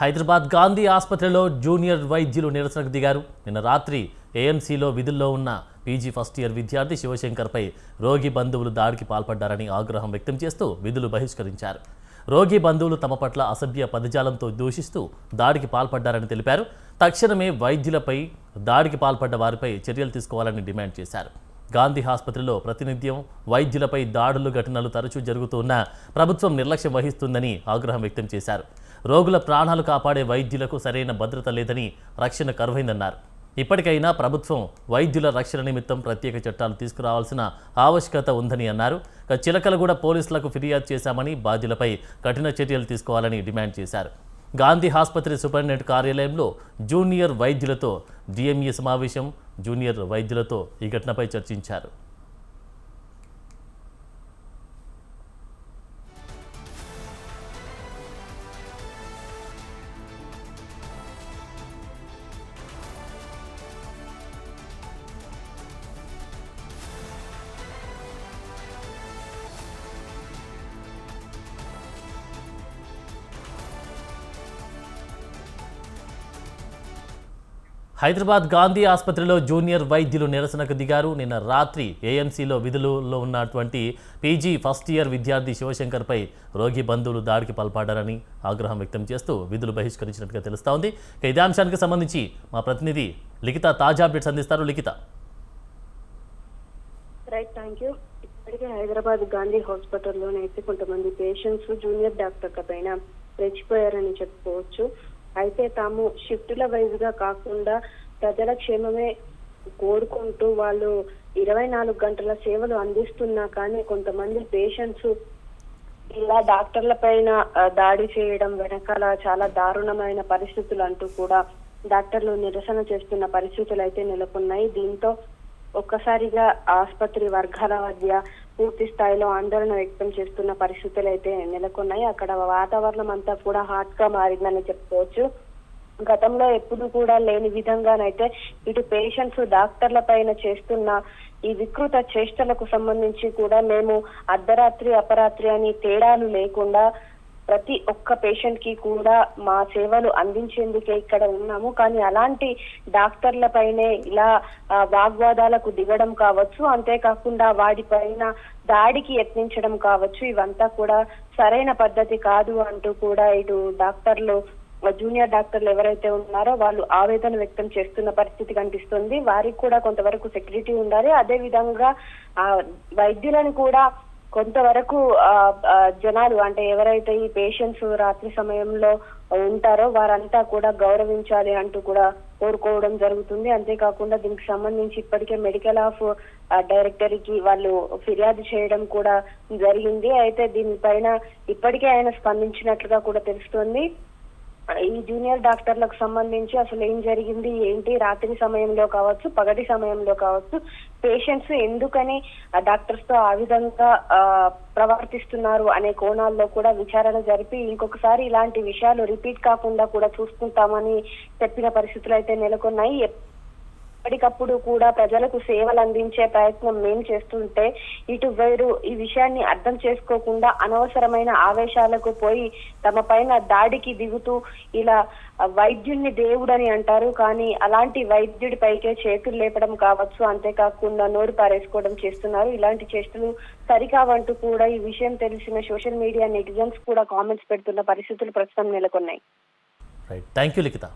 హైదరాబాద్ గాంధీ ఆసుపత్రిలో జూనియర్ వైద్యులు నిరసనకు దిగారు. నిన్న రాత్రి ఏఎంసీలో విధుల్లో ఉన్న పీజీ ఫస్ట్ ఇయర్ విద్యార్థి శివశంకర్పై రోగి బంధువులు దాడికి పాల్పడ్డారని ఆగ్రహం వ్యక్తం చేస్తూ విధులు బహిష్కరించారు. రోగి బంధువులు తమ పట్ల అసభ్య పదజాలంతో దూషిస్తూ దాడికి పాల్పడ్డారని తెలిపారు. తక్షణమే వైద్యులపై దాడికి పాల్పడ్డ వారిపై చర్యలు తీసుకోవాలని డిమాండ్ చేశారు. గాంధీ ఆసుపత్రిలో ప్రతినిత్యం వైద్యులపై దాడులు ఘటనలు తరచూ జరుగుతున్నా ప్రభుత్వం నిర్లక్ష్యం వహిస్తుందని ఆగ్రహం వ్యక్తం చేశారు. రోగుల ప్రాణాలు కాపాడే వైద్యులకు సరైన భద్రత లేదని, రక్షణ కరువైందన్నారు. ఇప్పటికైనా ప్రభుత్వం వైద్యుల రక్షణ నిమిత్తం ప్రత్యేక చట్టాలు తీసుకురావాల్సిన ఆవశ్యకత ఉందని అన్నారు. చిలకలగూడ పోలీసులకు ఫిర్యాదు చేశామని, బాధ్యులపై కఠిన చర్యలు తీసుకోవాలని డిమాండ్ చేశారు. గాంధీ ఆసుపత్రి సూపరింటెండెంట్ కార్యాలయంలో జూనియర్ వైద్యులతో డిఎంఈ సమావేశం. జూనియర్ వైద్యులతో ఈ ఘటనపై చర్చించారు. హైదరాబాద్ గాంధీ ఆసుపత్రిలో జూనియర్ వైద్యులు నిరసనకు దిగారు. నిన్న రాత్రి ఏఎంసీలో విధులలో ఉన్నటువంటి పీజీ ఫస్ట్ ఇయర్ విద్యార్థి శివశంకర్పై రోగి బంధువులు దాడికి పాల్పడ్డారని ఆగ్రహం వ్యక్తం చేస్తూ విధులు బహిష్కరించినట్టుగా తెలుస్తోంది. ఇదే అంశానికి సంబంధించి మా ప్రతినిధి లిఖిత తాజా అప్డేట్స్ అందిస్తారు. లిఖిత. Right, thank you. ఇప్పటికే హైదరాబాద్ గాంధీ హాస్పిటల్లోనైతే కొంతమంది పేషెంట్స్ జూనియర్ డాక్టర్ల పైన రెచ్చిపోయారని చెప్పుకోవచ్చు. అయితే తాము షిఫ్టుల వైజ్ గా కాకుండా ప్రజల క్షేమమే కోరుకుంటూ వాళ్ళు 24 గంటల సేవలు అందిస్తున్నా కానీ కొంతమంది పేషెంట్స్ ఇలా డాక్టర్ల పైన దాడి చేయడం వెనకాల చాలా దారుణమైన పరిస్థితులు అంటూ కూడా డాక్టర్లు నిరసన చేస్తున్న పరిస్థితులు అయితే నెలకొన్నాయి. దీంతో ఒక్కసారిగా ఆసుపత్రి వర్గాల మధ్య పూర్తి స్థాయిలో ఆందోళన వ్యక్తం చేస్తున్న పరిస్థితులు అయితే నెలకొన్నాయి. అక్కడ వాతావరణం అంతా కూడా హాట్ గా మారిందని చెప్పుకోవచ్చు. గతంలో ఎప్పుడు కూడా లేని విధంగానైతే ఇటు పేషెంట్స్ డాక్టర్ల పైన చేస్తున్న ఈ వికృత చేష్టలకు సంబంధించి కూడా మేము అర్ధరాత్రి అపరాత్రి అని తేడాలు లేకుండా ప్రతి ఒక్క పేషెంట్ కి కూడా మా సేవలు అందించేందుకే ఇక్కడ ఉన్నాము. కానీ అలాంటి డాక్టర్ల పైనే ఇలా వాగ్వాదాలకు దిగడం కావచ్చు, అంతేకాకుండా వాడిపైన దాడికి యత్నించడం కావచ్చు, ఇవంతా కూడా సరైన పద్ధతి కాదు అంటూ కూడా ఇటు డాక్టర్లు జూనియర్ డాక్టర్లు ఎవరైతే ఉన్నారో వాళ్ళు ఆవేదన వ్యక్తం చేస్తున్న పరిస్థితి కనిపిస్తుంది. వారికి కూడా కొంతవరకు సెక్యూరిటీ ఉండాలి. అదే విధంగా వైద్యులను కూడా కొంతవరకు జనాలు అంటే ఎవరైతే ఈ పేషెంట్స్ రాత్రి సమయంలో ఉంటారో వారంతా కూడా గౌరవించాలి అంటూ కూడా కోరుకోవడం జరుగుతుంది. అంతేకాకుండా దీనికి సంబంధించి ఇప్పటికే మెడికల్ ఆఫ్ డైరెక్టర్కి వాళ్ళు ఫిర్యాదు చేయడం కూడా జరిగింది. అయితే దీనిపైన ఇప్పటికే ఆయన స్పందించినట్లుగా కూడా తెలుస్తోంది. ఈ జూనియర్ డాక్టర్లకు సంబంధించి అసలు ఏం జరిగింది ఏంటి, రాత్రి సమయంలో కావచ్చు పగటి సమయంలో కావచ్చు పేషెంట్స్ ఎందుకని డాక్టర్స్ తో ఆ విధంగా ప్రవర్తిస్తున్నారు అనే కోణాల్లో కూడా విచారణ జరిపి ఇంకొకసారి ఇలాంటి విషయాలు రిపీట్ కాకుండా కూడా చూసుకుంటామని చెప్పిన పరిస్థితులు అయితే నెలకొన్నాయి. ఎప్పటికప్పుడు కూడా ప్రజలకు సేవలు అందించే ప్రయత్నం మేము చేస్తుంటే ఇటు వేరు ఈ విషయాన్ని అర్థం చేసుకోకుండా అనవసరమైన ఆవేశాలకు పోయి తమ పైన దాడికి దిగుతూ ఇలా వైద్యుడిని దేవుడని అంటారు, కానీ అలాంటి వైద్యుడి పైకే చేతులు లేపడం కావచ్చు, అంతేకాకుండా నోరు పారేసుకోవడం చేస్తున్నారు. ఇలాంటి చేష్టలు సరికావంటూ కూడా ఈ విషయం తెలిసిన సోషల్ మీడియా నెటిజన్స్ కూడా కామెంట్స్ పెడుతున్న పరిస్థితులు ప్రస్తుతం నెలకొన్నాయి. Thank you Likhita.